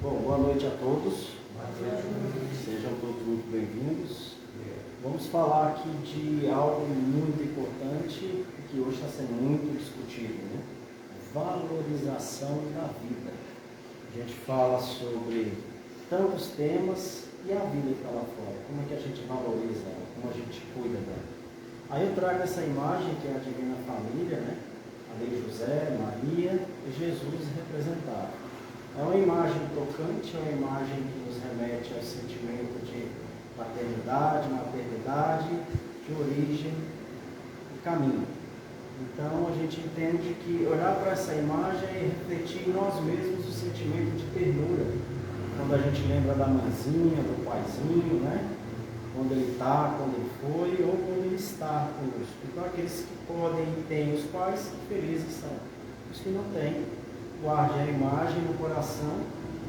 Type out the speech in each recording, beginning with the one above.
Bom, boa noite a todos. Sejam todos muito bem-vindos. Vamos falar aqui de algo muito importante que hoje está sendo muito discutido, né? Valorização da vida. A gente fala sobre tantos temas e a vida que está lá fora. Como é que a gente valoriza ela, como a gente cuida dela. Aí eu trago essa imagem que é a Divina Família, né? Ali José, Maria e Jesus representado. É uma imagem tocante, é uma imagem que nos remete ao sentimento de paternidade, maternidade, de origem e caminho. Então a gente entende que olhar para essa imagem é refletir em nós mesmos o sentimento de ternura. Quando a gente lembra da mãezinha, do paizinho, né? Quando ele está, quando ele foi ou quando ele está conosco. Então aqueles que podem e têm os pais, felizes são. Os que não têm, guarde a imagem no coração,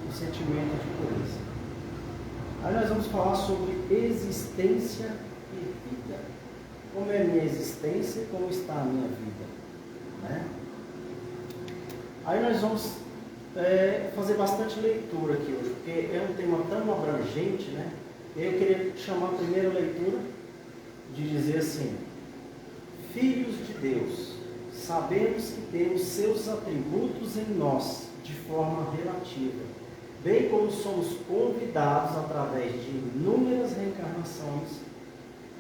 o sentimento de pureza. Aí nós vamos falar sobre existência e vida. Como é a minha existência e como está a minha vida, né? Aí nós vamos fazer bastante leitura aqui hoje, porque é um tema tão abrangente, né? Eu queria chamar a primeira leitura de dizer assim: filhos de Deus, sabemos que temos seus atributos em nós, de forma relativa, bem como somos convidados, através de inúmeras reencarnações,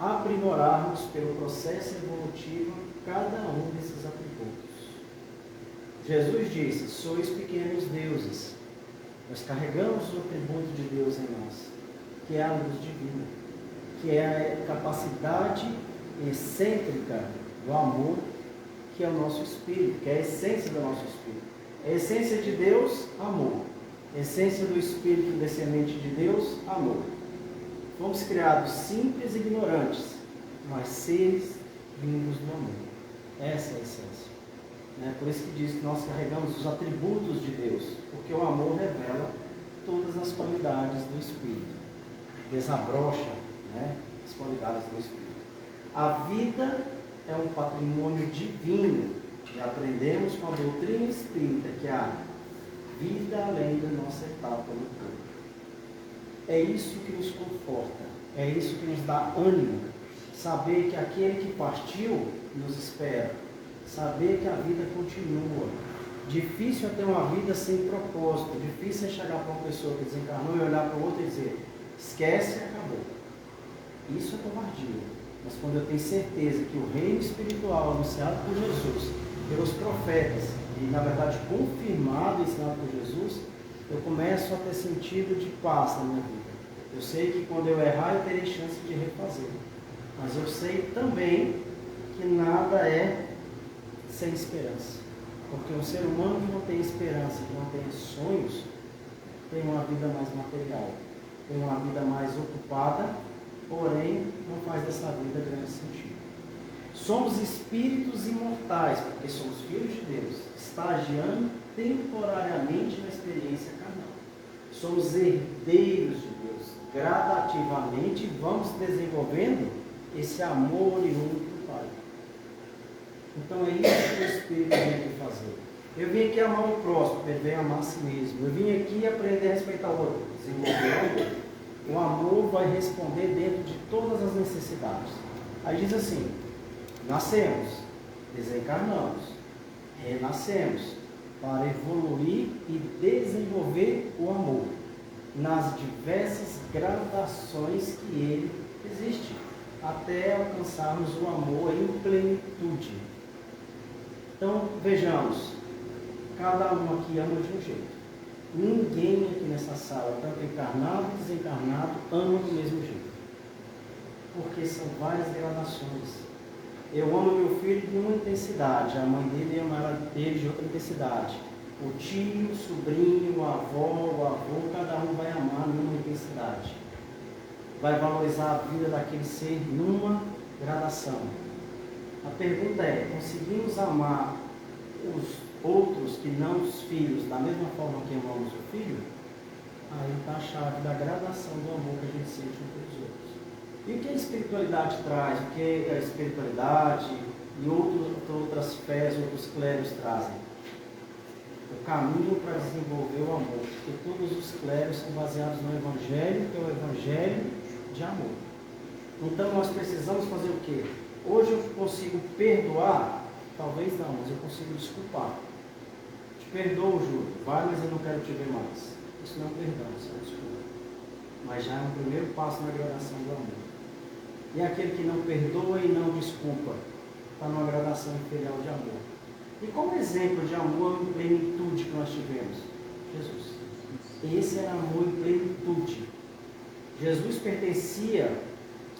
a aprimorarmos pelo processo evolutivo cada um desses atributos. Jesus disse: sois pequenos deuses. Nós carregamos o atributo de Deus em nós, que é a luz divina, que é a capacidade excêntrica do amor, que é o nosso espírito, que é a essência do nosso espírito. A essência de Deus, amor. A essência do espírito descendente de Deus, amor. Fomos criados simples e ignorantes, mas seres vindos do amor. Essa é a essência. Por isso que diz que nós carregamos os atributos de Deus, porque o amor revela todas as qualidades do espírito. Desabrocha, as qualidades do espírito. A vida é um patrimônio divino, e aprendemos com a doutrina espírita que há vida além da nossa etapa no corpo. É isso que nos conforta, é isso que nos dá ânimo, saber que aquele que partiu nos espera, saber que a vida continua. Difícil é ter uma vida sem propósito, difícil é chegar para uma pessoa que desencarnou e olhar para o outro e dizer: esquece e acabou. Isso é covardia. Mas quando eu tenho certeza que o reino espiritual anunciado por Jesus, pelos profetas, e na verdade confirmado e ensinado por Jesus, eu começo a ter sentido de paz na minha vida. Eu sei que quando eu errar eu terei chance de refazer. Mas eu sei também que nada é sem esperança. Porque um ser humano que não tem esperança, que não tem sonhos, tem uma vida mais material, tem uma vida mais ocupada, porém não faz dessa vida grande sentido. Somos espíritos imortais, porque somos filhos de Deus, estagiando temporariamente na experiência carnal. Somos herdeiros de Deus, gradativamente vamos desenvolvendo esse amor oriundo do Pai. Então é isso que o Espírito vem aqui fazer. Eu vim aqui amar o próximo, ele veio amar a si mesmo. Eu vim aqui aprender a respeitar o outro, desenvolver o outro. O amor vai responder dentro de todas as necessidades. Aí diz assim: nascemos, desencarnamos, renascemos, para evoluir e desenvolver o amor, nas diversas gradações que ele existe, até alcançarmos o amor em plenitude. Então, vejamos, cada um aqui ama de um jeito. Ninguém aqui nessa sala, tanto encarnado e desencarnado, ama do mesmo jeito. Porque são várias gradações. Eu amo meu filho de uma intensidade, a mãe dele ama ele de outra intensidade. O tio, o sobrinho, o avô, o avô, cada um vai amar numa intensidade. Vai valorizar a vida daquele ser numa gradação. A pergunta é: conseguimos amar os outros que não os filhos da mesma forma que amamos o filho? Aí está a chave da gradação do amor que a gente sente um pelos outros. E o que a espiritualidade traz? O que a espiritualidade e outras fés, outros clérigos trazem? Eu o caminho para desenvolver o amor, porque todos os clérigos são baseados no Evangelho, que é o Evangelho de amor. Então nós precisamos fazer o quê? Hoje eu consigo perdoar? Talvez não, mas eu consigo desculpar. Te perdoo, Júlio, vai, mas eu não quero te ver mais. Isso não é um perdão, isso é uma desculpa. Mas já é um primeiro passo na gradação do amor. E aquele que não perdoa e não desculpa, está numa gradação inferior de amor. E como exemplo de amor em plenitude que nós tivemos? Jesus. Esse era amor em plenitude. Jesus pertencia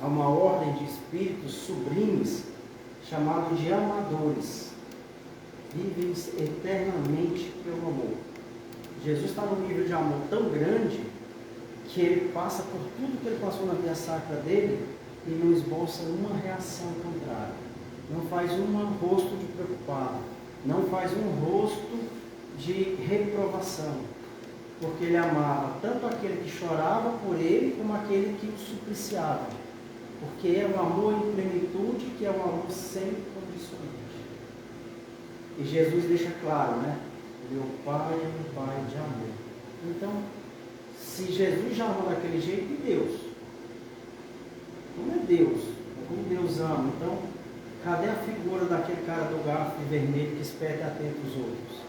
a uma ordem de espíritos sublimes, chamado de amadores. Vivem eternamente pelo amor. Jesus está num nível de amor tão grande que ele passa por tudo que ele passou na via sacra dele e não esboça uma reação contrária. Não faz um rosto de preocupado, não faz um rosto de reprovação, porque ele amava tanto aquele que chorava por ele, como aquele que o supliciava, porque é um amor em plenitude, que é um amor sem condicionante. E Jesus deixa claro, né? Meu Pai é um Pai de amor. Então, se Jesus já ama daquele jeito, e Deus? Como é Deus? Como Deus ama? Então, cadê a figura daquele cara do garfo vermelho que espeta e atenta os outros?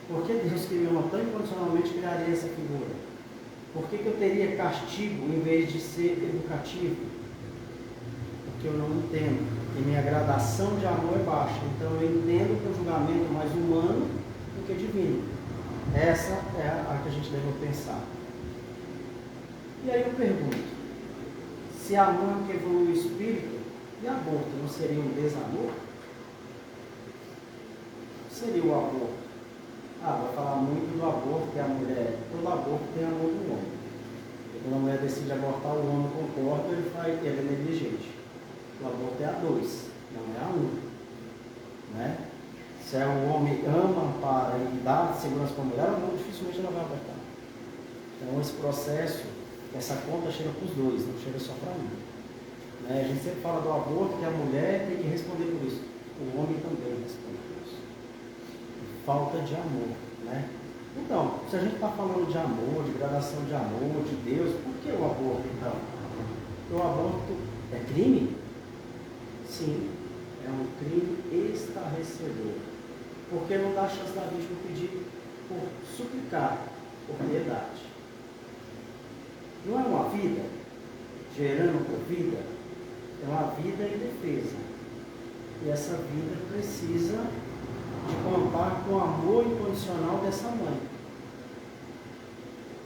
Por que Deus que me ama tão incondicionalmente criaria essa figura? Por que eu teria castigo em vez de ser educativo? Porque eu não entendo. E minha gradação de amor é baixa. Então eu entendo que o julgamento é mais humano do que divino. Essa é a que a gente deve pensar. E aí eu pergunto, se amor que evolui o espírito, e aborto não seria um desamor? Seria o aborto? Vai falar muito do aborto que a mulher, todo aborto tem amor do homem. Quando a mulher decide abortar, o homem concorda, ele é negligente. O aborto é a dois, não é a um. Né? Se o homem ama, ampara e dá segurança para a mulher, a mulher dificilmente ela vai abortar. Então esse processo, essa conta chega para os dois, não chega só para um. Né? A gente sempre fala do aborto, que a mulher tem que responder por isso. O homem também responde por isso. Falta de amor. Né? Então, se a gente está falando de amor, de gradação de amor, de Deus, por que o aborto então? O aborto é crime? Sim, é um crime estarrecedor. Porque não dá chance da vítima pedir por suplicar por piedade. Não é uma vida gerando por vida, é uma vida em defesa. E essa vida precisa de contar com o amor incondicional dessa mãe.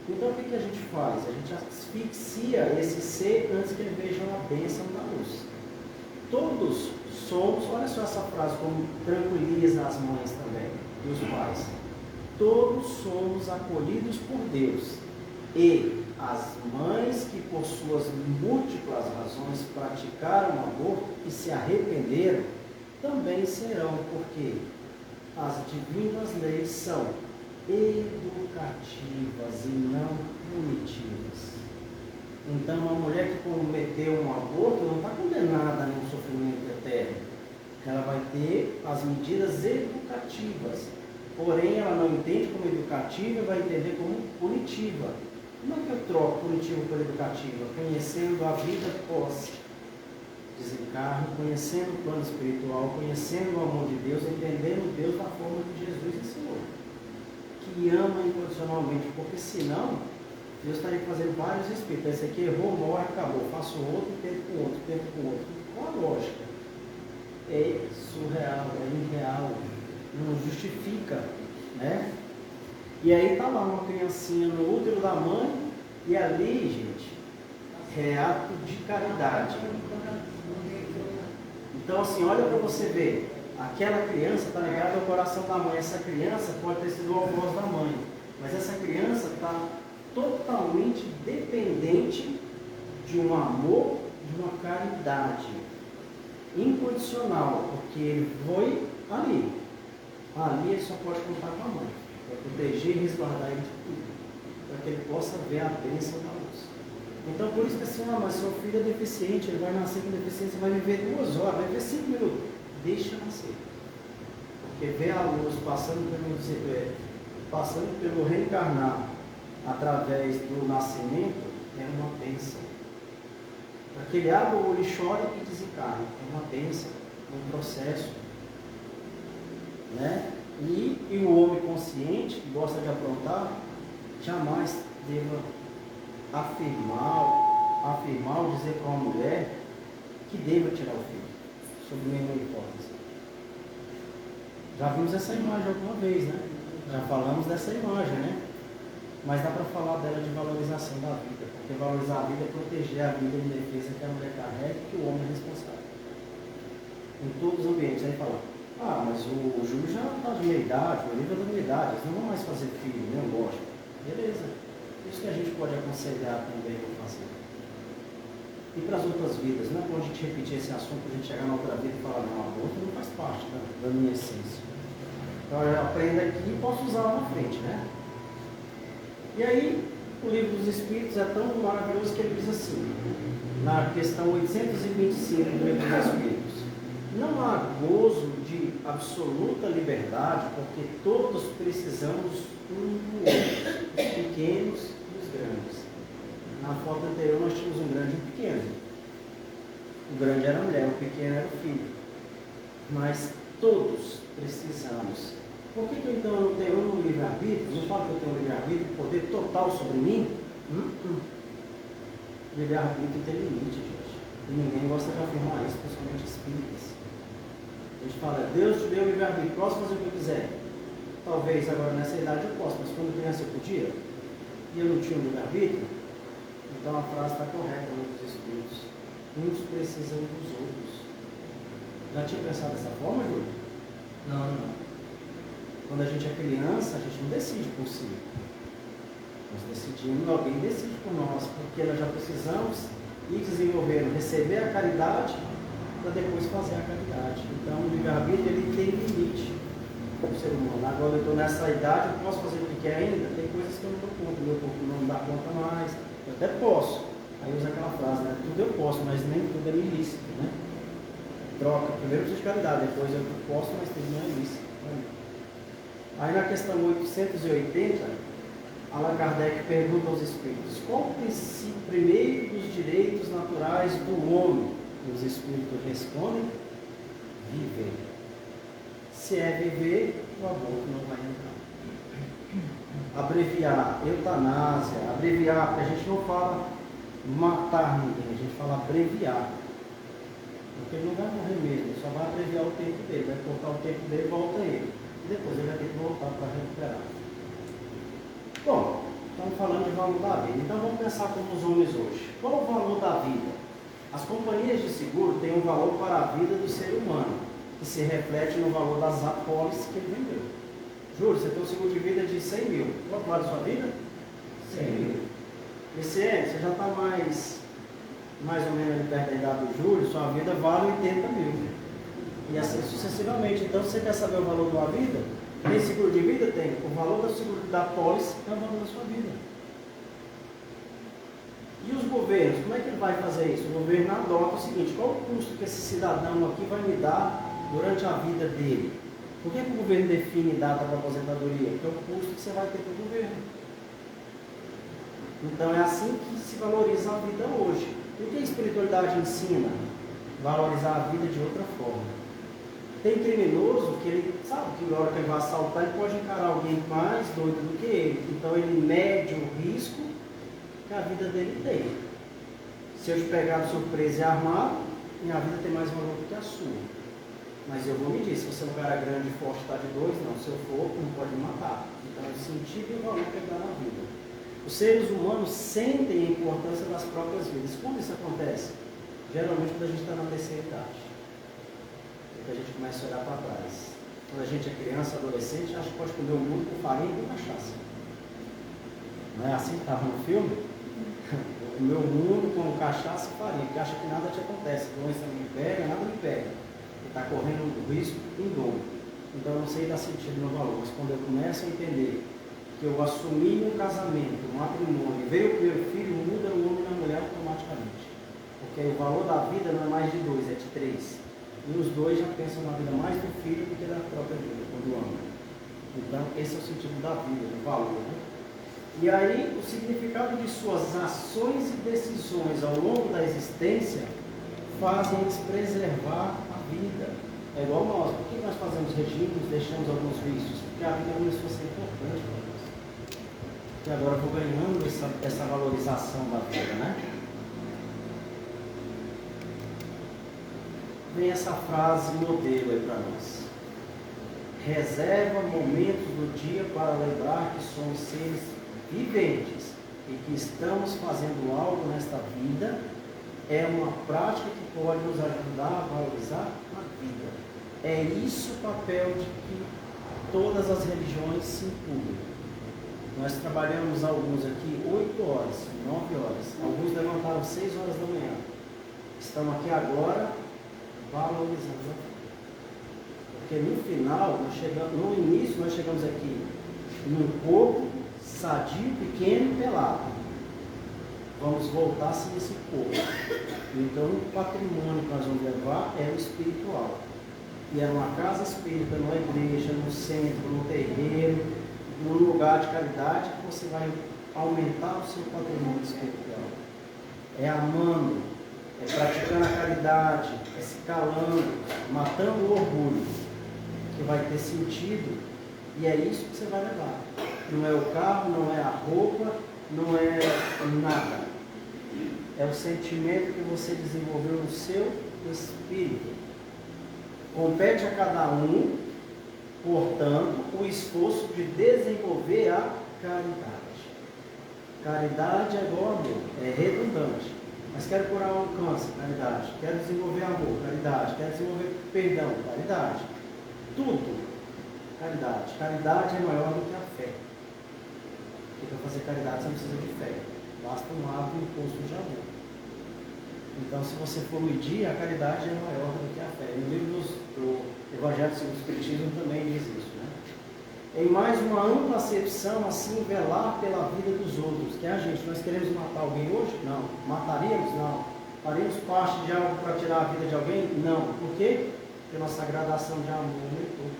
Então o que a gente faz? A gente asfixia esse ser antes que ele veja a bênção da luz. Todos somos, olha só essa frase como tranquiliza as mães também e os pais. Todos somos acolhidos por Deus. E as mães que por suas múltiplas razões praticaram o aborto e se arrependeram, também serão, porque as divinas leis são educativas e não punitivas. Então, a mulher que cometeu um aborto não está condenada a nenhum sofrimento eterno. Ela vai ter as medidas educativas. Porém, ela não entende como educativa, vai entender como punitiva. Como é que eu troco punitivo por educativa? Conhecendo a vida pós-desencarne, conhecendo o plano espiritual, conhecendo o amor de Deus, entendendo Deus da forma que Jesus ensinou. Que ama incondicionalmente, porque senão Deus estaria fazendo vários espíritos. Esse aqui errou, morre, acabou. Faço outro, tento com outro, tento com outro. Qual a lógica? É surreal, é irreal, não justifica, né? E aí está lá uma criancinha no útero da mãe, e ali, gente, é ato de caridade. Então, assim, olha para você ver, aquela criança está ligada ao coração da mãe. Essa criança pode ter sido o algoz da mãe, mas essa criança está totalmente dependente de um amor, de uma caridade incondicional, porque ele foi ali. Ali ele só pode contar com a mãe, para proteger e resguardar ele de tudo, para que ele possa ver a bênção da luz. Então, por isso que assim, mas seu filho é deficiente, ele vai nascer com deficiência, vai viver 2 horas, vai viver 5 minutos. Deixa nascer. Porque ver a luz passando passando pelo reencarnar através do nascimento, é uma bênção. Para que ele abra o olho e chore e desencarne, é uma bênção, um processo. Né? E o homem consciente, que gosta de aprontar, jamais deva afirmar ou dizer para uma mulher que deva tirar o filho, sob nenhuma hipótese. Já vimos essa imagem alguma vez, né? Já falamos dessa imagem, né? Mas dá para falar dela de valorização da vida, porque valorizar a vida é proteger a vida de defesa que a mulher carrega e que o homem é responsável. Em todos os ambientes, aí fala, mas o Júlio já está de meia idade, o Olívia da meia idade, eles não vão mais fazer filho, não gosta. Beleza. Isso que a gente pode aconselhar também para fazer. E para as outras vidas, não é bom a gente repetir esse assunto para a gente chegar na outra vida e falar, não, a outra não faz parte da minha essência. Então eu aprendo aqui e posso usar lá na frente, né? E aí, o Livro dos Espíritos é tão maravilhoso que ele diz assim, na questão 825 do Livro dos Espíritos, não há gozo de absoluta liberdade, porque todos precisamos um do outro, os pequenos e os grandes. Na foto anterior nós tínhamos um grande e um pequeno. O grande era a mulher, o pequeno era o filho. Mas todos precisamos. Por que então eu não tenho um livre-arbítrio? Não falo que eu tenho um livre-arbítrio, poder total sobre mim? Livre-arbítrio tem limite, gente. E ninguém gosta de afirmar isso, principalmente espíritas. A gente fala, Deus te deu o livre-arbítrio, posso fazer o que eu quiser. Talvez agora nessa idade eu possa, mas quando criança eu podia, e eu não tinha um livre-arbítrio, então a frase está correta nos espíritos. Uns precisam dos outros. Já tinha pensado dessa forma, Júlio? Não. Quando a gente é criança, a gente não decide por si. Nós decidimos, alguém decide por nós, porque nós já precisamos ir desenvolvendo, receber a caridade, para depois fazer a caridade. Então o livre-arbítrio ele tem limite para o ser humano. Agora eu estou nessa idade, eu posso fazer o que quer ainda? Tem coisas que eu não dou conta, meu corpo não dá conta mais, eu até posso. Aí usa aquela frase, né? Tudo eu posso, mas nem tudo é ilícito, né? Troca, primeiro preciso de caridade, depois eu posso, mas tudo não é ilícito. Aí na questão 880, Allan Kardec pergunta aos espíritos, qual o primeiro dos direitos naturais do homem? E os espíritos respondem, viver. Se é viver, o aborto não vai entrar. Abreviar, eutanásia, abreviar, porque a gente não fala matar ninguém, a gente fala abreviar. Porque ele não vai morrer mesmo, só vai abreviar o tempo dele, vai cortar o tempo dele e volta ele. E depois ele vai ter que voltar para recuperar. Bom, estamos falando de valor da vida. Então vamos pensar como os homens hoje. Qual o valor da vida? As companhias de seguro têm um valor para a vida do ser humano, que se reflete no valor das apólices que ele vendeu. Júlio, você tem um seguro de vida de 100 mil. Quanto vale a sua vida? 100 mil. PCN, você já está mais ou menos ali perto da idade do Júlio, sua vida vale 80 mil. E assim sucessivamente. Então, você quer saber o valor de uma vida? Tem seguro de vida? Tem. O valor do seguro da apólice é o valor da sua vida. E os governos, como é que ele vai fazer isso? O governo adota o seguinte, qual o custo que esse cidadão aqui vai me dar durante a vida dele? Por que o governo define data para aposentadoria? Porque é o custo que você vai ter para o governo. Então é assim que se valoriza a vida hoje. E o que a espiritualidade ensina? Valorizar a vida de outra forma. Tem criminoso que ele sabe que na hora que ele vai assaltar, ele pode encarar alguém mais doido do que ele. Então ele mede o risco que a vida dele tem. Se eu te pegar de surpresa e armado, minha vida tem mais valor do que a sua. Mas eu vou medir, se você é um cara grande e forte, está de dois, não. Se eu for, não pode me matar. Então o sentido e o valor que ele dá na vida. Os seres humanos sentem a importância das próprias vidas. Quando isso acontece? Geralmente quando a gente está na terceira idade. Que a gente começa a olhar para trás. Quando a gente é criança, adolescente, acha que pode comer o mundo com farinha e com cachaça. Não é assim que estava no filme? Comer o mundo com cachaça e farinha, porque acha que nada te acontece, doença não me pega, nada me pega. E está correndo risco em dobro. Então eu não sei dar sentido no valor, mas quando eu começo a entender que eu assumi um casamento, um matrimônio, veio o primeiro filho, muda o homem e a mulher automaticamente. Porque o valor da vida não é mais de 2, é de 3. E os dois já pensam na vida mais do filho do que da própria vida, quando amam. Então, esse é o sentido da vida, do valor. Né? E aí, o significado de suas ações e decisões ao longo da existência fazem eles preservar a vida. É igual nós. Por que nós fazemos regimes, deixamos alguns vícios? Porque a vida começou a ser importante para nós. E agora eu vou ganhando essa valorização da vida, né? Vem essa frase modelo aí para nós. Reserva momentos do dia para lembrar que somos seres viventes e que estamos fazendo algo nesta vida. É uma prática que pode nos ajudar a valorizar a vida. É isso o papel de que todas as religiões se incluem. Nós trabalhamos alguns aqui 8 horas, 9 horas. Alguns levantaram 6 horas da manhã. Estão aqui agora valorizando a vida. Porque no final, no início, nós chegamos aqui num corpo sadio, pequeno e pelado. Vamos voltar sem esse corpo. Então, o patrimônio que nós vamos levar é o espiritual. E é numa casa espírita, numa igreja, num centro, num terreiro, num lugar de caridade que você vai aumentar o seu patrimônio espiritual. É amando, é praticando a caridade, é se calando, matando o orgulho, que vai ter sentido, e é isso que você vai levar. Não é o carro, não é a roupa, não é nada. É o sentimento que você desenvolveu no seu espírito. Compete a cada um, portanto, o esforço de desenvolver a caridade. Caridade é igual amor, é redundante. Mas quero curar um câncer, caridade. Quero desenvolver amor, caridade. Quero desenvolver perdão, caridade. Tudo, caridade. Caridade é maior do que a fé. Porque para fazer caridade você não precisa de fé. Basta um hábito imposto de amor. Então, se você for medir, a caridade é maior do que a fé. No livro do Evangelho segundo o Espiritismo também diz isso. Né? Em mais uma ampla acepção, assim, velar pela vida dos outros. Que a gente, nós queremos matar alguém hoje? Não. Mataríamos? Não. Faríamos parte de algo para tirar a vida de alguém? Não. Por quê? Porque nossa gradação de amor aumentou.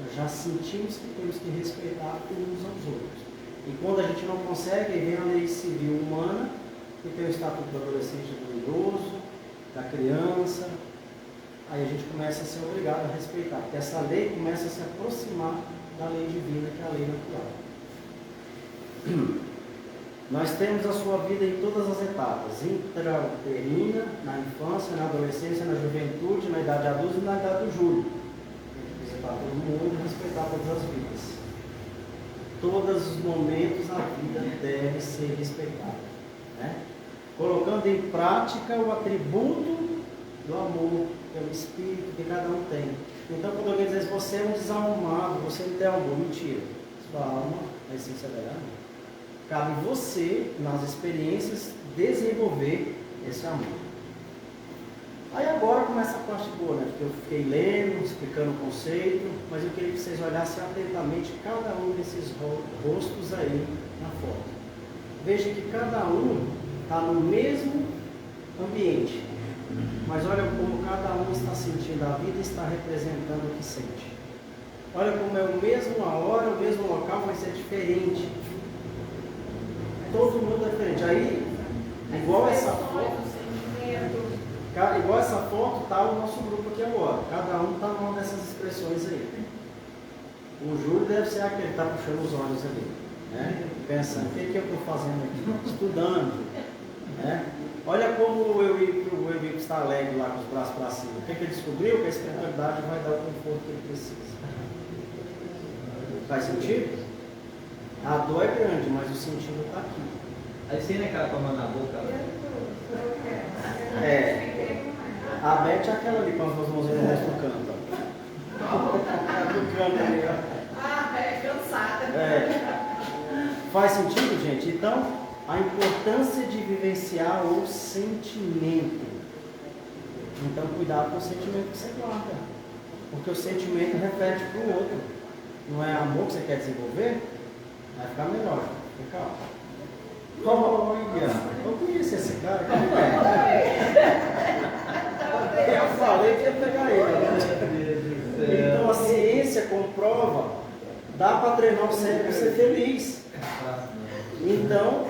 Nós já sentimos que temos que respeitar uns aos outros. E quando a gente não consegue, vem a lei civil humana, que tem o estatuto do adolescente, do idoso, da criança. Aí a gente começa a ser obrigado a respeitar, porque essa lei começa a se aproximar da lei divina, que é a lei natural. Nós temos a sua vida em todas as etapas, intrauterina, na infância, na adolescência, na juventude, na idade adulta e na idade do júbilo. Tem que visitar todo mundo e respeitar todas as vidas. Todos os momentos a vida deve ser respeitada. Né? Colocando em prática o atributo do amor, que é o espírito que cada um tem. Então, quando alguém diz, você é um desalmado, você não tem amor, mentira. Sua alma, a essência dela, não. Cabe você, nas experiências, desenvolver esse amor. Aí agora começa a parte boa, né? Porque eu fiquei lendo, explicando o conceito, mas eu queria que vocês olhassem atentamente cada um desses rostos aí na foto. Veja que cada um está no mesmo ambiente, mas olha como cada um está sentindo a vida e está representando o que sente. Olha como é o mesmo a hora, o mesmo local, vai ser diferente. Todo mundo é diferente. Aí, igual essa foto, está o nosso grupo aqui agora. Cada um está numa dessas expressões aí. O Júlio deve ser aquele que está puxando os olhos ali, né? Pensando, o que eu estou fazendo aqui? Estudando. Né? Olha como o Eurico está alegre lá com os braços para cima. O que ele descobriu? Que a espiritualidade vai dar o conforto que ele precisa. Faz sentido? A dor é grande, mas o sentido está aqui. Aí você não é aquela com a mão na boca? A Beth é aquela ali com as duas mãozinhas no resto do canto. Do canto ali, ó. É cansada. Faz sentido, gente? Então, a importância de vivenciar o sentimento. Então, cuidado com o sentimento que você guarda. Porque o sentimento reflete para o outro. Não é amor que você quer desenvolver? Vai ficar melhor. Fica calmo. Olha, eu conheço esse cara. Como é? Eu falei que ia pegar ele. Então, a ciência comprova Dá para treinar o cérebro a ser feliz. Então,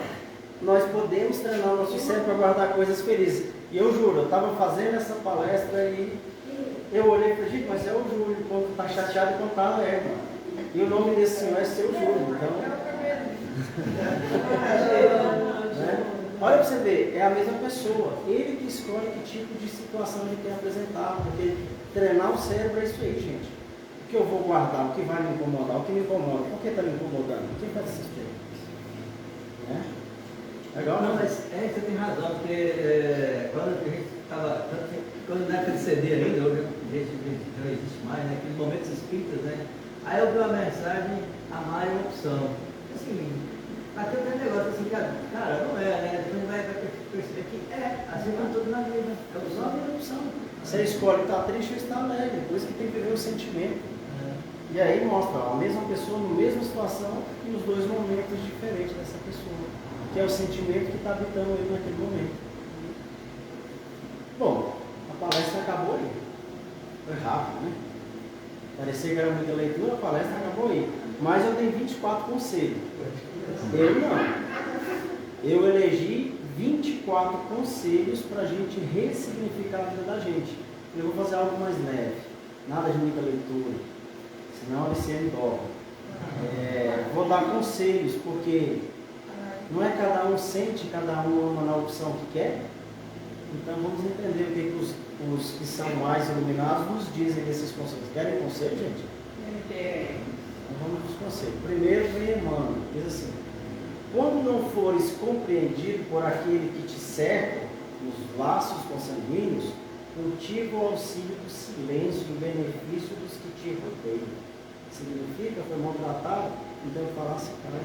nós podemos treinar o nosso cérebro para guardar coisas felizes. E eu juro, eu estava fazendo essa palestra e eu olhei e falei, gente, mas é o Júlio, quando está chateado e contar alegre. E o nome desse senhor é seu Júlio. Então, né? Olha para você ver, é a mesma pessoa. Ele que escolhe que tipo de situação ele quer apresentar. Porque treinar o cérebro é isso aí, gente. O que eu vou guardar, o que vai me incomodar, o que me incomoda, por que está me incomodando? Quem faz essas perguntas? Né? Legal, não, não? mas você tem razão, porque quando a gente estava, quando na época de CD ainda, hoje não existe mais, né? Aqueles momentos espíritas, né? Aí eu vi uma mensagem, amar é uma opção. Assim, bateu aquele negócio assim, cara, não é, né? Depois vai perceber que assim vai tudo na vida. É opção, é opção. Você escolhe estar triste ou estar alegre, por isso que tem que ver o sentimento. E aí mostra ó, a mesma pessoa, na mesma situação, e os dois momentos diferentes dessa pessoa, que é o sentimento que está habitando ele naquele momento. Bom, a palestra acabou aí. Foi rápido, né? Parecia que era muita leitura, a palestra acabou aí. Mas eu tenho 24 conselhos. Eu não. Eu elegi 24 conselhos para a gente ressignificar a vida da gente. Eu vou fazer algo mais leve, nada de muita leitura, senão a Luciane dobra. Vou dar conselhos, porque não é cada um sente, cada um ama na opção que quer. Então vamos entender o que os que são mais iluminados nos dizem desses conselhos. Querem conselho, gente? Então vamos nos conselhos. Primeiro vem Emmanuel, diz assim: quando não fores compreendido por aquele que te cerca, nos laços consanguíneos, cultiva o auxílio do silêncio e o benefício dos que te rodeiam. Significa, foi maltratado, então falasse, cara.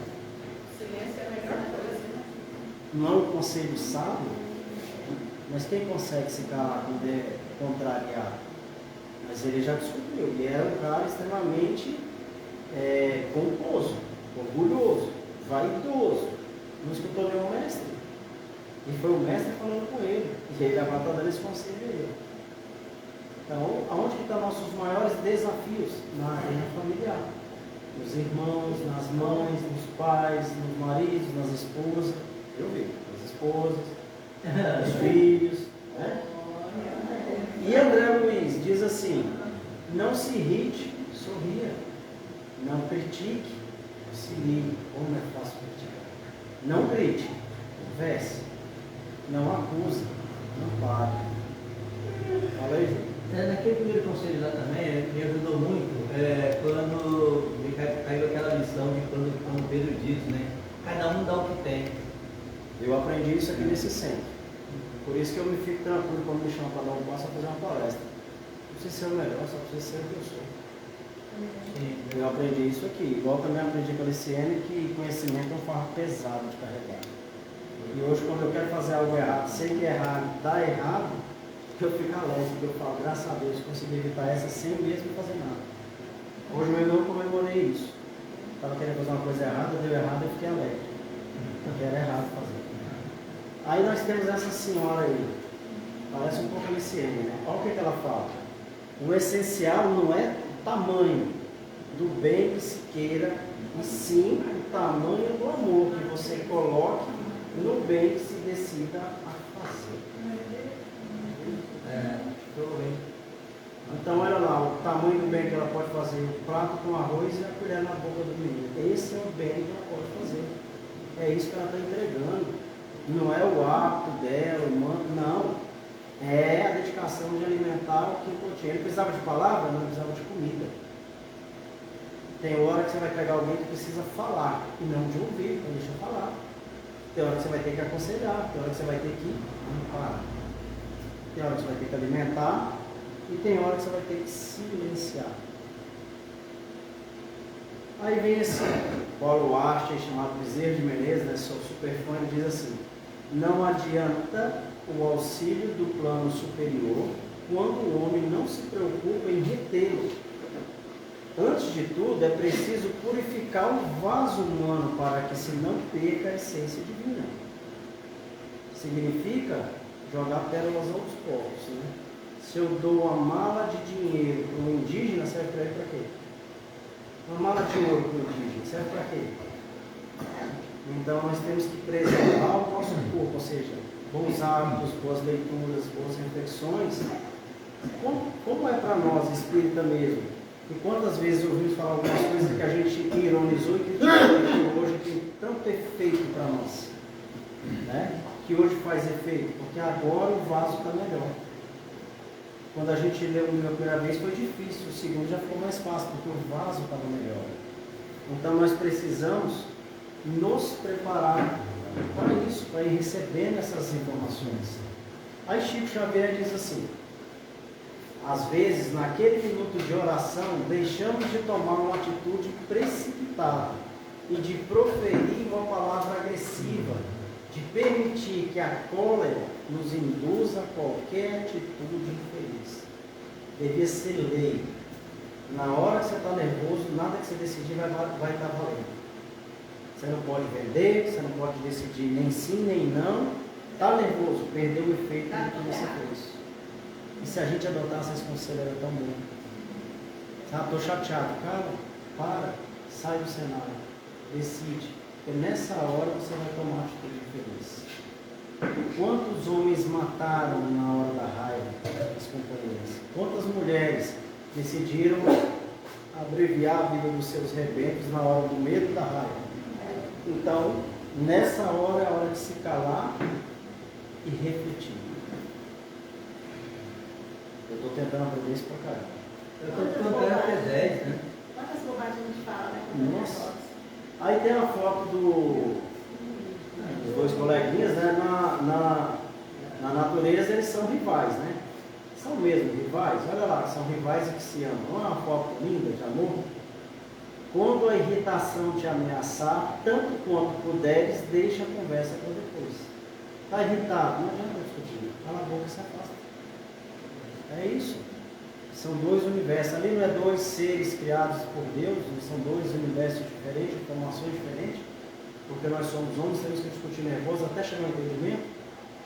Silêncio é a melhor coisa, né? Não é um conselho sábio, mas quem consegue se calar quando é contrariado? Mas ele já descobriu, e era um cara extremamente pomposo, orgulhoso, vaidoso. Não escutou nenhum mestre. E foi o mestre falando com ele. E ele agora está dando esse conselho a ele. Então, aonde que estão nossos maiores desafios? Na arena familiar. Nos irmãos, nas mães, nos pais, nos maridos, nas esposas. Eu vi, nas esposas, nos filhos. Né? E André Luiz diz assim: não se irrite, sorria. Não critique, se ligue. Como é fácil criticar? Não critique, converse. Não acuse, não pague. Fala aí, Júlio. Naquele primeiro conselho lá também, me ajudou muito quando me caiu aquela lição de quando Pedro diz, né? Cada um dá o que tem. Eu aprendi isso aqui nesse centro. Por isso que eu me fico tranquilo quando me chamam para dar um passo a fazer uma palestra. Não precisa ser o melhor, só precisa ser o que eu sou. Sim. Eu aprendi isso aqui. Igual também aprendi com a Luciane que conhecimento é um fardo pesado de carregar. E hoje, quando eu quero fazer algo errado, sei que errado, dá errado, eu fico alegre, porque eu falo, graças a Deus, consegui evitar essa sem mesmo fazer nada. Hoje eu não comemorei isso. Estava querendo fazer uma coisa errada, deu errado, eu fiquei alegre. Porque era errado fazer. Aí nós temos essa senhora aí, parece um pouco Luciane, né? Olha o que ela fala. O essencial não é o tamanho do bem que se queira, e sim o tamanho do amor que você coloque no bem que se decida a fazer. Então olha lá, o tamanho do bem que ela pode fazer, o prato com arroz e a colher na boca do menino. Esse é o bem que ela pode fazer. É isso que ela está entregando. Não é o hábito dela, o manto, não. É a dedicação de alimentar o que continha. Ele precisava de palavra? Não, precisava de comida. Tem hora que você vai pegar alguém que precisa falar e não de ouvir, então deixa eu falar. Tem hora que você vai ter que aconselhar, tem hora que você vai ter que amparar. Tem hora que você vai ter que alimentar e tem hora que você vai ter que silenciar. Aí vem esse Paulo Archer, chamado Bezerra de Menezes, né, sou super fã, ele diz assim: não adianta o auxílio do plano superior quando o homem não se preocupa em retê-lo. Antes de tudo, é preciso purificar o vaso humano para que se não perca a essência divina. Significa jogar pérolas aos povos. Né? Se eu dou uma mala de dinheiro para um indígena, serve para ele para quê? Uma mala de ouro para o indígena, serve para quê? Então nós temos que preservar o nosso corpo, ou seja, bons hábitos, boas leituras, boas reflexões. Como é para nós, espírita mesmo? E quantas vezes ouvimos falar algumas coisas que a gente ironizou e criticou, que hoje tem tanto efeito para nós, né? Que hoje faz efeito, porque agora o vaso está melhor. Quando a gente leu a primeira vez foi difícil, o segundo já ficou mais fácil, porque o vaso estava melhor. Então nós precisamos nos preparar para isso, para ir recebendo essas informações. Aí Chico Xavier diz assim: às vezes, naquele minuto de oração, deixamos de tomar uma atitude precipitada e de proferir uma palavra agressiva, de permitir que a cólera nos induza a qualquer atitude infeliz. Devia ser lei. Na hora que você está nervoso, nada que você decidir vai estar valendo. Você não pode vender, você não pode decidir nem sim nem não. Está nervoso, perdeu o efeito do que você fez. E se a gente adotasse esse conselho, era tão bom. Ah, estou chateado. Cara, para, sai do cenário, decide. Porque nessa hora você vai tomar uma atitude feliz. Quantos homens mataram na hora da raiva, as companheiras? Quantas mulheres decidiram abreviar a vida dos seus rebentos na hora do medo e da raiva? Então, nessa hora é a hora de se calar e refletir. Eu estou tentando aprender isso pra caramba. Eu estou te contando até 10, né? Quantas bobagens a gente fala, né? Nossa. Aí tem a foto dos dois coleguinhas, né? Na natureza eles são rivais, né? São mesmo rivais. Olha lá, são rivais que se amam. Olha uma foto linda de amor. Quando a irritação te ameaçar, tanto quanto puderes, deixa a conversa para depois. Está irritado? Não adianta discutir. Cala a boca e se afasta. É isso. São dois universos. Ali não é dois seres criados por Deus, são dois universos diferentes, informações diferentes. Porque nós somos homens, temos que discutir nervoso até chegar ao entendimento.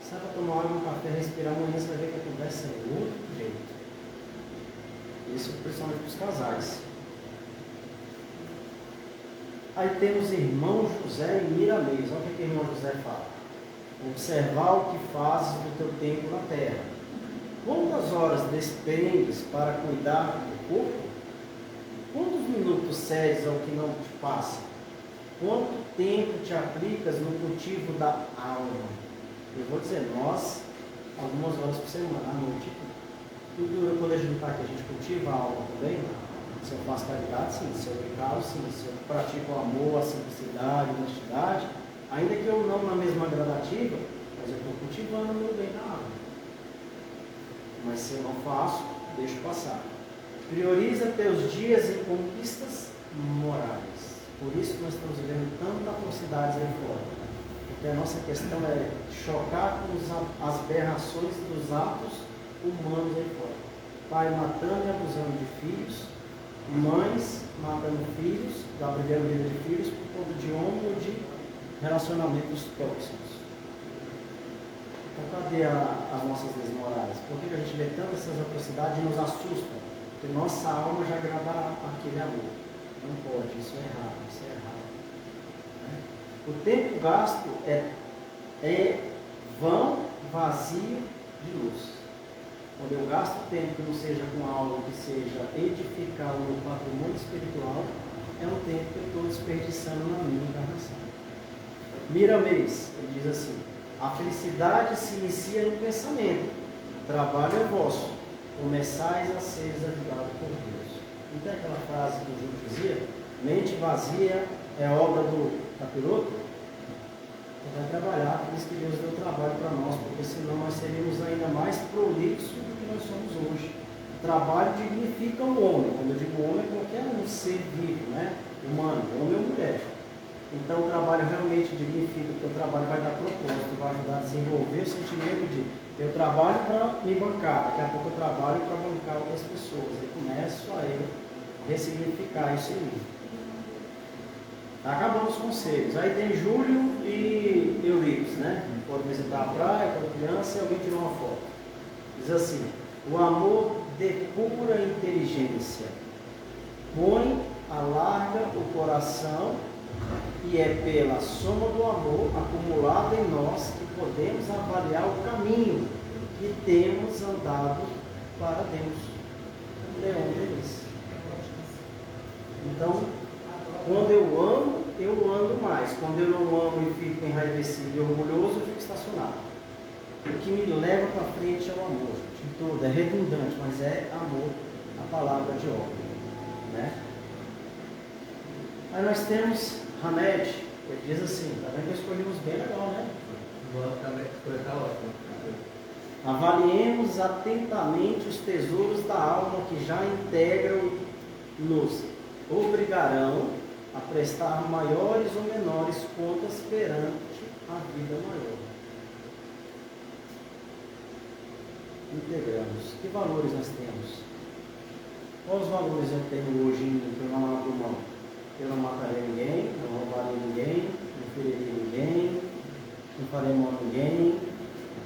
Sai para tomar água, um café, respirar, amanhã você vai ver que a conversa é outro jeito. Isso principalmente para os casais. Aí temos irmão José e Miramês. Olha o que irmão José fala. Observar o que fazes do teu tempo na terra. Quantas horas despendes para cuidar do corpo? Quantos minutos cedes ao que não te passa? Quanto tempo te aplicas no cultivo da alma? Eu vou dizer, nós, algumas horas por semana, à noite, tudo quando a gente está aqui, a gente cultiva a alma também. Se eu faço caridade, sim. Se eu pecado, sim. Se eu pratico o amor, a simplicidade, a honestidade, ainda que eu não na mesma gradativa, mas eu estou cultivando o meu bem na alma. Mas se eu não faço, deixo passar. Prioriza teus dias em conquistas morais. Por isso que nós estamos vivendo tanta atrocidades aí fora. Porque a nossa questão é chocar com as aberrações dos atos humanos aí fora. Pai matando e abusando de filhos, mães matando filhos, abreviando a vida de filhos por conta de homem ou de relacionamentos tóxicos. Então, cadê as nossas leis morais? Por que a gente vê tantas essas atrocidades e nos assusta? Porque nossa alma já grava aquele amor. Não pode, isso é errado, isso é errado. Né? O tempo gasto é vão, vazio de luz. Quando eu gasto tempo que não seja com algo que seja edificar o meu patrimônio espiritual, é um tempo que eu estou desperdiçando na minha encarnação. Miramês, ele diz assim: a felicidade se inicia no pensamento, o trabalho é vosso, começais a ser ajudados por Deus. Não tem aquela frase que o Júlio dizia? Mente vazia é obra do capiroto? Vai trabalhar, por isso que Deus deu trabalho para nós, porque senão nós seríamos ainda mais prolixos do que nós somos hoje. O trabalho dignifica o homem. Quando eu digo homem, é qualquer um ser vivo, né? Humano, homem ou mulher. Então o trabalho realmente dignifica, porque o trabalho vai dar propósito, vai ajudar a desenvolver o sentimento de eu trabalho para me bancar, daqui a pouco eu trabalho para bancar outras pessoas. Eu começo a ressignificar isso em mim. Acabamos os conselhos. Aí tem Júlio e Euripides, né? Pode visitar a praia, quando criança, e alguém tirou uma foto. Diz assim: o amor depura a inteligência, põe alarga o coração e é pela soma do amor acumulado em nós que podemos avaliar o caminho que temos andado para Deus. Leão deles. Então, quando eu amo, eu ando mais. Quando eu não amo e fico enraivecido e orgulhoso, eu fico estacionado. O que me leva para frente é o amor. De tudo, é redundante, mas é amor, a palavra de ordem, né? Aí nós temos Hamed, ele diz assim, tá vendo que escolhemos bem legal, né? Está ótimo. Avaliemos atentamente os tesouros da alma que já integram, nos obrigarão a prestar maiores ou menores contas perante a vida maior. Integramos. Que valores nós temos? Quais valores eu tenho hoje em mim que eu não abro mão? Eu não matarei ninguém, não roubarei ninguém, não ferirei ninguém, não farei mal a ninguém.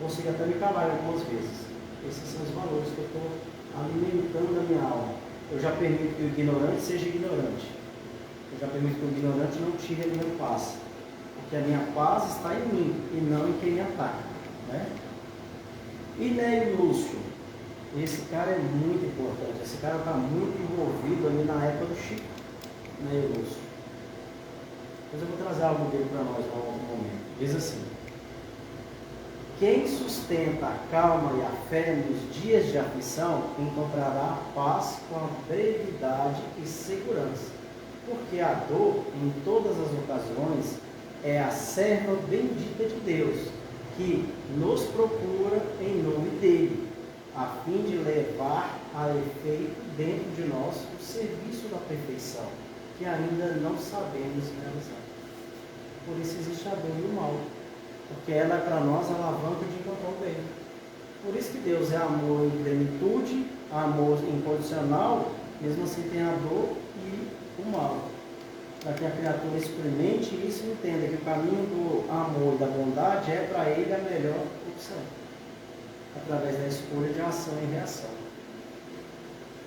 Consigo até me calar algumas vezes. Esses são os valores que eu estou alimentando a minha alma. Eu já permito que o ignorante seja ignorante. Eu já permito que o ignorante não tire a minha paz. Porque a minha paz está em mim e não em quem me ataca, né? E Neio Lúcio, esse cara é muito importante. Esse cara está muito envolvido ali na época do Chico, Neio Lúcio. Mas eu vou trazer algo dele para nós em outro momento. Diz assim: quem sustenta a calma e a fé nos dias de aflição encontrará paz com a brevidade e segurança, porque a dor, em todas as ocasiões, é a serva bendita de Deus, que nos procura em nome dele, a fim de levar a efeito dentro de nós o serviço da perfeição, que ainda não sabemos realizar. Por isso existe a dor e o mal, porque ela é para nós a alavanca de encontrar o bem. Por isso que Deus é amor em plenitude, amor incondicional, mesmo assim tem a dor e o mal. Para que a criatura experimente isso e entenda que o caminho do amor e da bondade é para ele a melhor opção, através da escolha de ação e reação.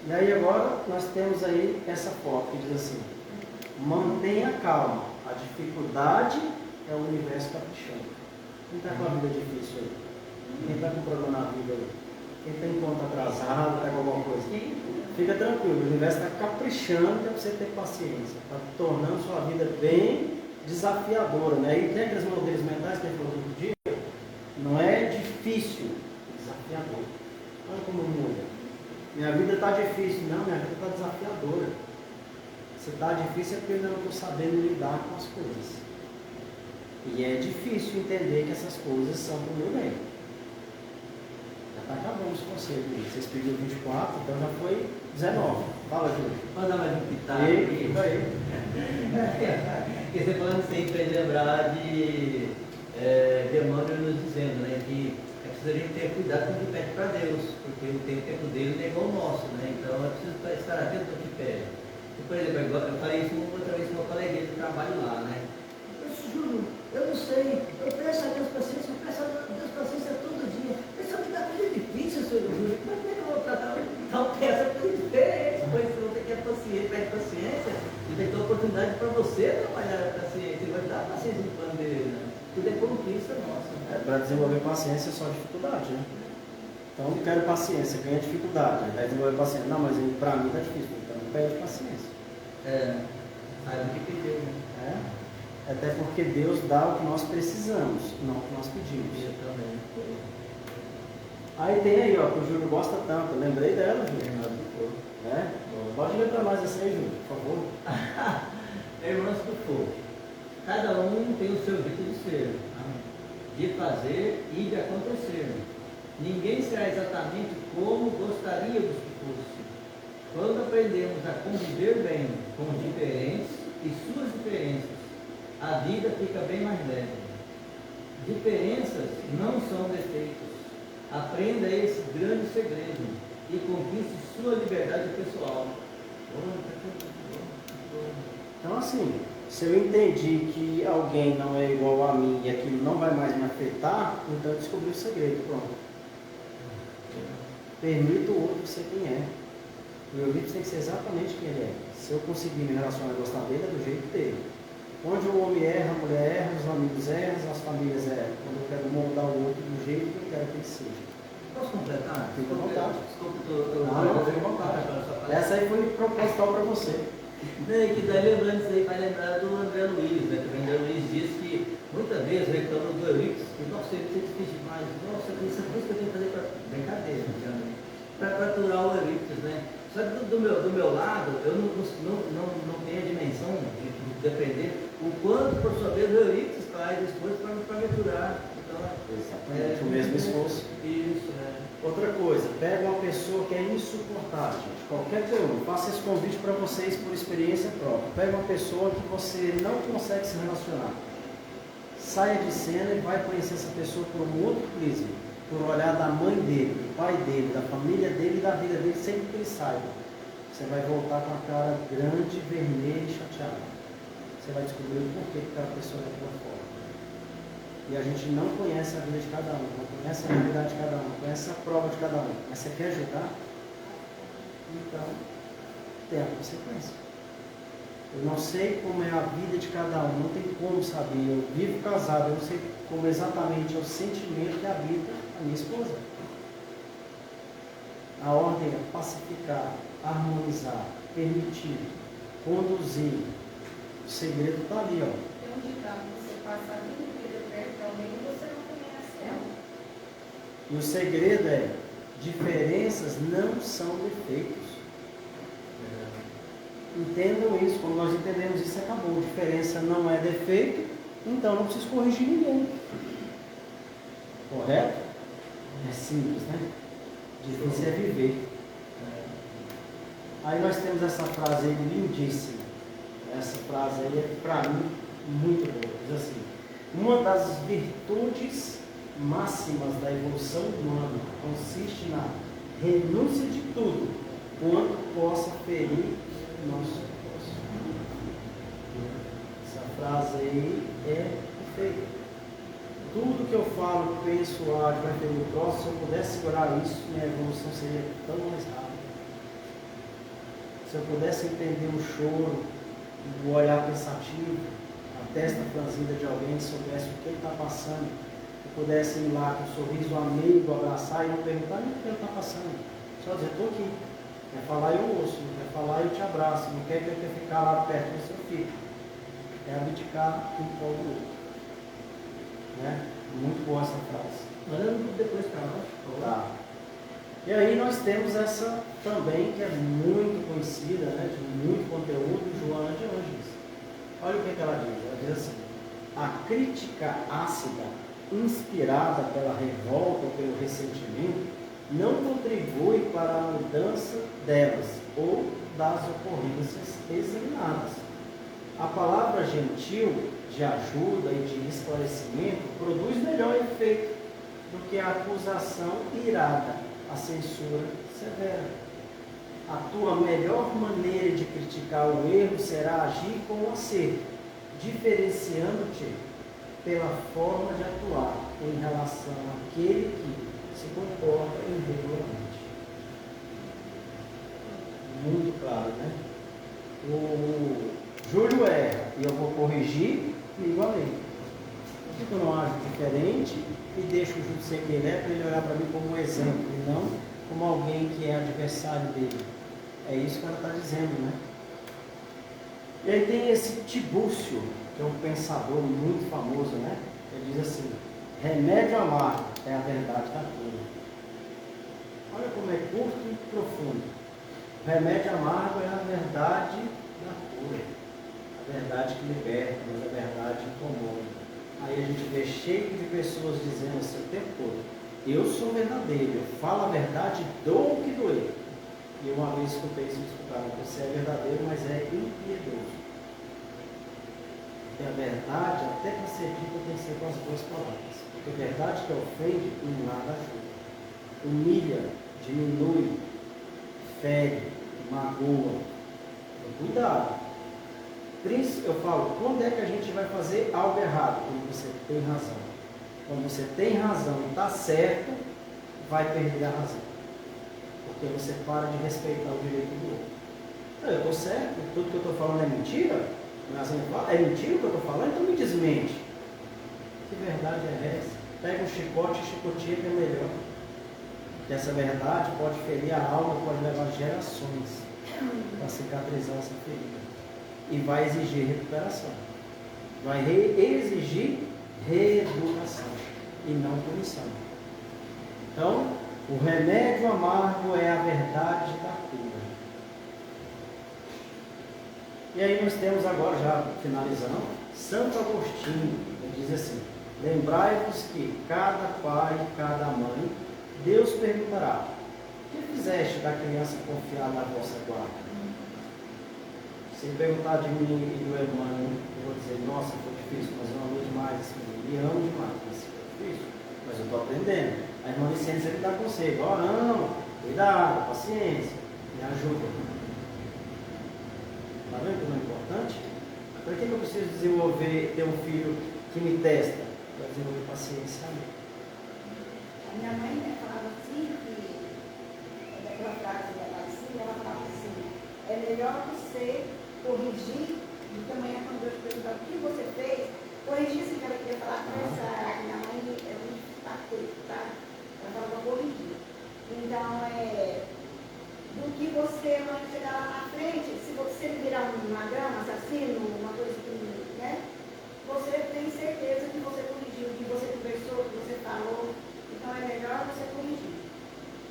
E aí agora nós temos aí essa foto que diz assim: mantenha calma, a dificuldade é o universo caprichando. Quem está com a vida difícil aí? Quem está com problema na vida aí? Quem tem conta atrasada, está com alguma coisa? Fica tranquilo, o universo está caprichando para você ter paciência, está tornando sua vida bem desafiadora, né? E tem aqueles modelos mentais que a gente falou outro dia, não é difícil, é desafiador. Olha como muda. Minha vida está difícil, não, minha vida está desafiadora. Se está difícil é porque eu ainda não estou sabendo lidar com as coisas. E é difícil entender que essas coisas são para o meu bem. Já está acabando os conselhos. Vocês pediram 24, então já foi 19. Fala, Júlio. Manda mais um pitaco aqui. Porque você falando assim, fez lembrar de Demônio nos dizendo, né, que é preciso a gente ter cuidado com o que pede para Deus, porque o tempo dele não é igual ao nosso, né? Então é preciso estar atento ao que pede. Por exemplo, eu falei isso outra vez com uma coleguinha de trabalho lá, né? Eu disse, Júlio, eu não sei, eu peço a Deus paciência, eu peço a Deus paciência todo dia. Isso me dá coisa difícil, senhor Júlio. Mas como é que eu vou tratar? Então peça coisa diferente, pois se você quer paciência, pede paciência, ele vai ter oportunidade para você trabalhar a paciência, ele vai dar paciência no plano dele, né? Tudo é conquista nossa. Para desenvolver paciência é só dificuldade, né? Então eu quero paciência, ganha dificuldade, aí vai desenvolver paciência. Não, mas para mim está difícil, então pede paciência. Sabe o que pediu, né? Até porque Deus dá o que nós precisamos, não o que nós pedimos. Eu também. Aí tem aí, ó, que o Júlio gosta tanto. Eu lembrei dela, Júlio. Né? Pode ler para nós essa aí, Júlio, por favor. Irmãos do fogo. Cada um tem o seu jeito de ser, de fazer e de acontecer. Ninguém será exatamente como gostaríamos que fosse. Quando aprendemos a conviver bem com os diferentes e suas diferenças, a vida fica bem mais leve. Diferenças não são defeitos. Aprenda esse grande segredo e conquiste sua liberdade pessoal. Então assim, se eu entendi que alguém não é igual a mim e aquilo não vai mais me afetar, então eu descobri o segredo, pronto. Permita o outro ser quem é. O Eurípides tem que ser exatamente quem ele é. Se eu conseguir me relacionar e gostar dele, é do jeito dele. Onde o homem erra, a mulher erra, os amigos erram, as famílias erram. Quando eu quero moldar o outro do jeito que eu quero que ele seja. Posso completar? Fica à vontade. Desculpa, Não, fica à vontade. Essa aí foi proposital para você. Que daí lembrando isso aí, vai lembrar do André Luiz, né? Que o André Luiz disse que muitas vezes reclamam do Eurípides, que nossa, ele tem difícil demais, nossa, isso é coisa que eu tenho que fazer para brincadeira, para aturar o Eurípides, né? Só que do meu lado, eu não tenho a dimensão de depender o quanto, por sua vez, o Eurípides faz esforço para me aturar. Então, Exatamente, o mesmo esforço. Isso, né? Outra coisa, pega uma pessoa que é insuportável, gente, qualquer um, faça esse convite para vocês por experiência própria. Pega uma pessoa que você não consegue se relacionar. Saia de cena e vai conhecer essa pessoa por um outro prisma, por olhar da mãe dele, do pai dele, da família dele e da vida dele, sempre que ele saiba. Você vai voltar com a cara grande, vermelha e chateada. Você vai descobrir o porquê que aquela pessoa é daquela forma. E a gente não conhece a vida de cada um, não conhece a realidade de cada um, não conhece a prova de cada um. Mas você quer ajudar? Então, tem a consequência. Eu não sei como é a vida de cada um, não tem como saber. Eu vivo casado, eu não sei como exatamente é o sentimento que habita a minha esposa. A ordem é pacificar, harmonizar, permitir, conduzir. O segredo está ali, ó. Tem um ditado, você passa a vida inteira perto de alguém e você não conhece ela. E o segredo é, diferenças não são defeitos. Entendam isso, quando nós entendemos isso, acabou. Diferença não é defeito, então não preciso corrigir ninguém. Correto? É simples, né? Difícil é viver. Aí nós temos essa frase aí lindíssima. Essa frase aí é, para mim, muito boa. Diz assim: uma das virtudes máximas da evolução humana consiste na renúncia de tudo quanto possa ferir nosso propósito. Essa frase aí é perfeita. Tudo que eu falo, penso, acho, vai ferir o próximo. Se eu pudesse segurar isso, minha evolução seria tão mais rápida. Se eu pudesse entender o choro, o olhar pensativo, a testa franzida de alguém, soubesse o que ele está passando, eu pudesse ir lá com um sorriso amigo, abraçar e não perguntar nem o que ele está passando. Só dizer, estou aqui. Quer falar, eu ouço. Não quer falar, eu te abraço. Não quer que eu ficar lá perto do seu filho. É abdicar um para o outro. Né? Muito boa essa frase. Mandando depois para nós, por favor. Tá. E aí nós temos essa também, que é muito conhecida, né, de muito conteúdo, Joana de Ângeles. Olha o que ela diz. Ela diz assim: a crítica ácida, inspirada pela revolta ou pelo ressentimento, não contribui para a mudança delas ou das ocorrências examinadas. A palavra gentil, de ajuda e de esclarecimento, produz melhor efeito do que a acusação irada, a censura severa. A tua melhor maneira de criticar o erro será agir com o acerto, diferenciando-te pela forma de atuar em relação àquele que se comporta irregularmente. Muito claro, né? O Júlio erra e eu vou corrigir e igualei. Por que eu não ajo diferente e deixo o Júlio ser quem ele é, para ele olhar para mim como um exemplo e não como alguém que é adversário dele? É isso que ela está dizendo, né? E aí tem esse Tibúrcio, que é um pensador muito famoso, né? Ele diz assim: remédio amargo é a verdade da cura. Olha como é curto e profundo. Remédio amargo é a verdade da cura. A verdade que liberta, mas a verdade que incomoda. Aí a gente vê cheio de pessoas dizendo assim o tempo todo: eu sou verdadeiro, eu falo a verdade, dou o que doer. E eu uma vez escutei isso, você é verdadeiro, mas é impiedoso. Porque a verdade, até para ser dita, tem que ser com as boas palavras. Porque a verdade que ofende, em nada ajuda. Humilha, diminui, fere, magoa. Então, cuidado. Eu falo, quando é que a gente vai fazer algo errado? Quando você tem razão. Quando você tem razão e está certo, vai perder a razão. Porque você para de respeitar o direito do outro. Não, eu estou certo, tudo que eu estou falando é mentira? Mas é mentira o que eu estou falando? Então me desmente. Que verdade é essa? Pega um chicote e chicoteia que é melhor. Porque essa verdade pode ferir a alma, pode levar gerações para cicatrizar essa ferida. E vai exigir recuperação. Vai exigir reeducação e não punição. Então, o remédio amargo é a verdade da cura. E aí nós temos agora, já finalizando, Santo Agostinho, ele diz assim: lembrai-vos que cada pai e cada mãe, Deus perguntará: o que fizeste da criança confiada na vossa guarda? Se ele perguntar de mim e do irmão, eu vou dizer: nossa, foi difícil, mas eu amo demais esse menino, e amo demais, mas foi difícil, mas eu estou aprendendo. A irmã Vicente sempre dá conselho: ó, amo, cuidado, paciência, me ajuda. Está vendo como é importante? Para que eu preciso desenvolver, ter um filho que me testa? Para desenvolver paciência. A minha mãe falava assim, que daquela frase dela assim, ela falava assim: é melhor você corrigir do que amanhã quando Deus perguntar o que você fez, corrigir assim que ela queria falar com essa. Minha mãe é muito patente, tá? Ela falava corrigir. Então, do que você vai chegar lá na frente, se você virar um ladrão, um assassino, uma coisa que, né? Você tem certeza que você corrigiu, que você conversou, que você falou. Então é melhor você corrigir.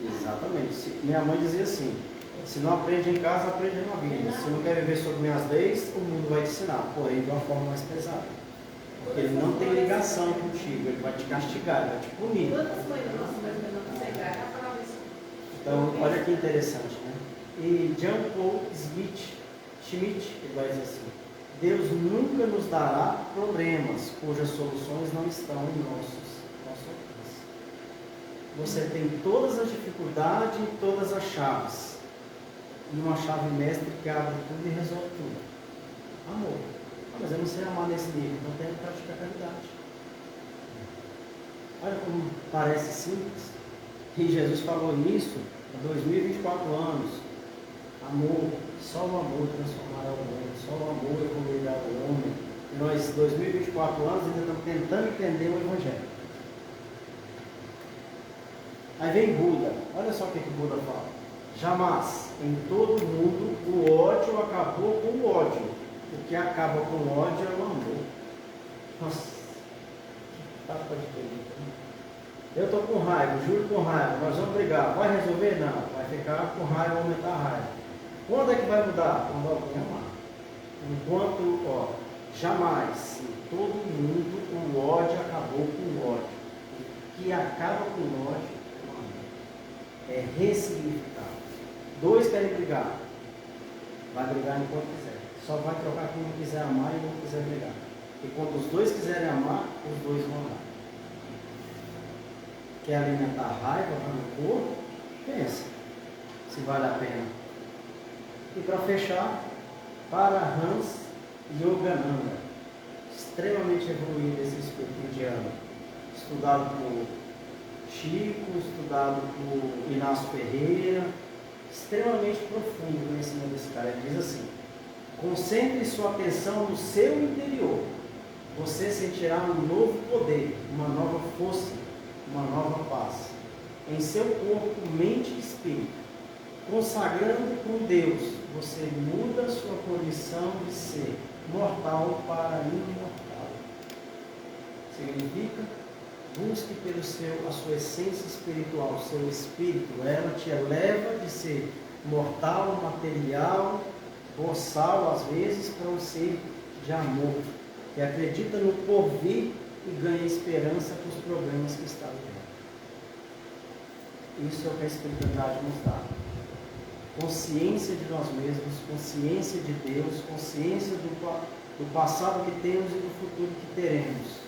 Exatamente. Minha mãe dizia assim: se não aprende em casa, aprende na vida. Se não quer viver sob minhas leis, o mundo vai te ensinar, porém de uma forma mais pesada. Porque ele não tem ligação contigo, ele vai te castigar, ele vai te punir. Quantas mães nossas mais ou menos não conseguem? Ela falava isso. Então, olha que interessante, né? E John Paul Schmidt, ele vai dizer assim: Deus nunca nos dará problemas cujas soluções não estão em nosso alcance. Você tem todas as dificuldades e todas as chaves. E uma chave mestre que abre tudo e resolve tudo. Amor. Mas eu não sei amar nesse nível, então tenho que praticar a caridade. Olha como parece simples. E Jesus falou nisso há 2024 anos. Amor, só o amor transformará o mundo, só o amor evoluirá o homem. E nós, 2024 anos, ainda estamos tentando entender o Evangelho. Aí vem Buda, olha só o que Buda fala: jamais em todo mundo o ódio acabou com o ódio. O que acaba com o ódio é o amor. Nossa, que tapa de pergunta. Eu estou com raiva, juro com raiva, nós vamos brigar. Vai resolver? Não. Vai ficar com raiva, aumentar a raiva. Quando é que vai mudar? Quando alguém amar. Enquanto, jamais em todo mundo o ódio acabou com o ódio. O que acaba com o ódio é o amor. É ressignificar. Dois querem brigar. Vai brigar enquanto quiser. Só vai trocar quem não quiser amar e não quiser brigar. E quando os dois quiserem amar, os dois vão amar. Quer alimentar raiva, rancor? Pensa se vale a pena. E para fechar, Parahans Yogananda, extremamente evoluído esse espírito indiano, estudado por Chico, estudado por Inácio Ferreira, extremamente profundo o conhecimento desse cara. Ele diz assim: concentre sua atenção no seu interior, você sentirá um novo poder, uma nova força, uma nova paz em seu corpo, mente e espírito. Consagrando com Deus, você muda sua condição de ser mortal para imortal. Significa, busque pelo a sua essência espiritual, seu espírito. Ela te eleva de ser mortal, material, boçal às vezes, para um ser de amor, que acredita no porvir e ganha esperança com os problemas que está vivendo. Isso é o que a espiritualidade nos dá. Consciência de nós mesmos, consciência de Deus, consciência do passado que temos e do futuro que teremos.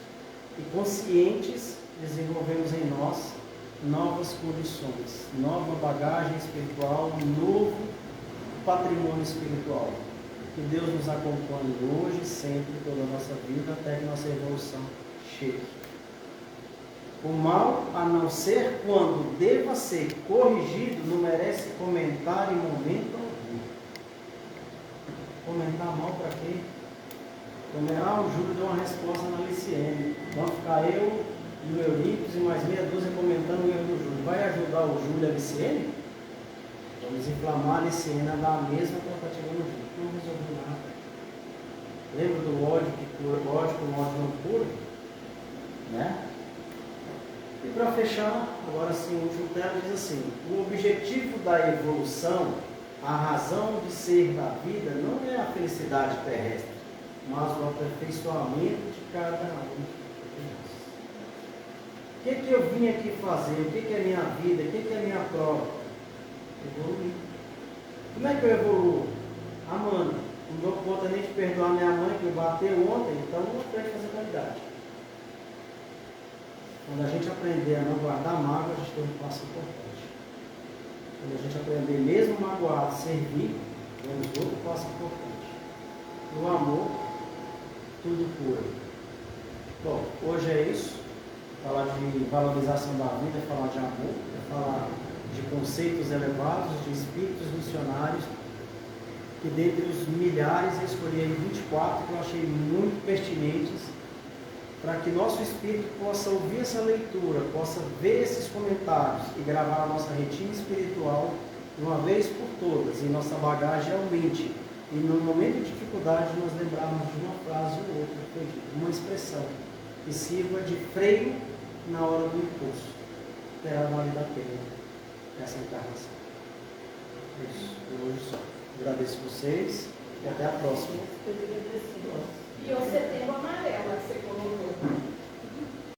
E conscientes, desenvolvemos em nós novas condições, nova bagagem espiritual, novo patrimônio espiritual. Que Deus nos acompanhe hoje, sempre, toda a nossa vida, até que nossa evolução chegue. O mal, a não ser quando deva ser corrigido, não merece comentário em momento algum. Comentar mal para quê? O Júlio deu uma resposta na Liciene. Vamos ficar eu e o Eurípides e mais meia dúzia comentando o erro do Júlio. Vai ajudar o Júlio e a Liciene? Vamos inflamar a Liciene a dar a mesma tentativa no Júlio. Não resolveu nada. Lembra do ódio que cura, ódio com ódio não cura? Né? E para fechar, agora sim, o último tema diz assim: o objetivo da evolução, a razão de ser da vida, não é a felicidade terrestre, mas o aperfeiçoamento de cada um de nós. O que eu vim aqui fazer? O que é minha vida? O que é minha prova? Evoluir. Como é que eu evoluo? Amando. Não dou conta nem de perdoar minha mãe que me bateu ontem, então não aprende a fazer caridade. Quando a gente aprender a não guardar mágoa, a gente tem um passo importante. Quando a gente aprender mesmo magoado, servir, temos outro passo importante. No amor, tudo cura. Bom, hoje é isso. Falar de valorização da vida, é falar de amor, é falar de conceitos elevados, de espíritos missionários, que dentre os milhares eu escolhi 24 que eu achei muito pertinentes, para que nosso espírito possa ouvir essa leitura, possa ver esses comentários e gravar a nossa retina espiritual de uma vez por todas, e nossa bagagem aumente. E no momento de dificuldade nós lembrarmos de uma frase ou outra, uma expressão, que sirva de freio na hora do impulso. Terá valido a pena essa encarnação. É isso, por hoje só. Agradeço vocês e até a próxima. E o setembro amarelo que você colocou.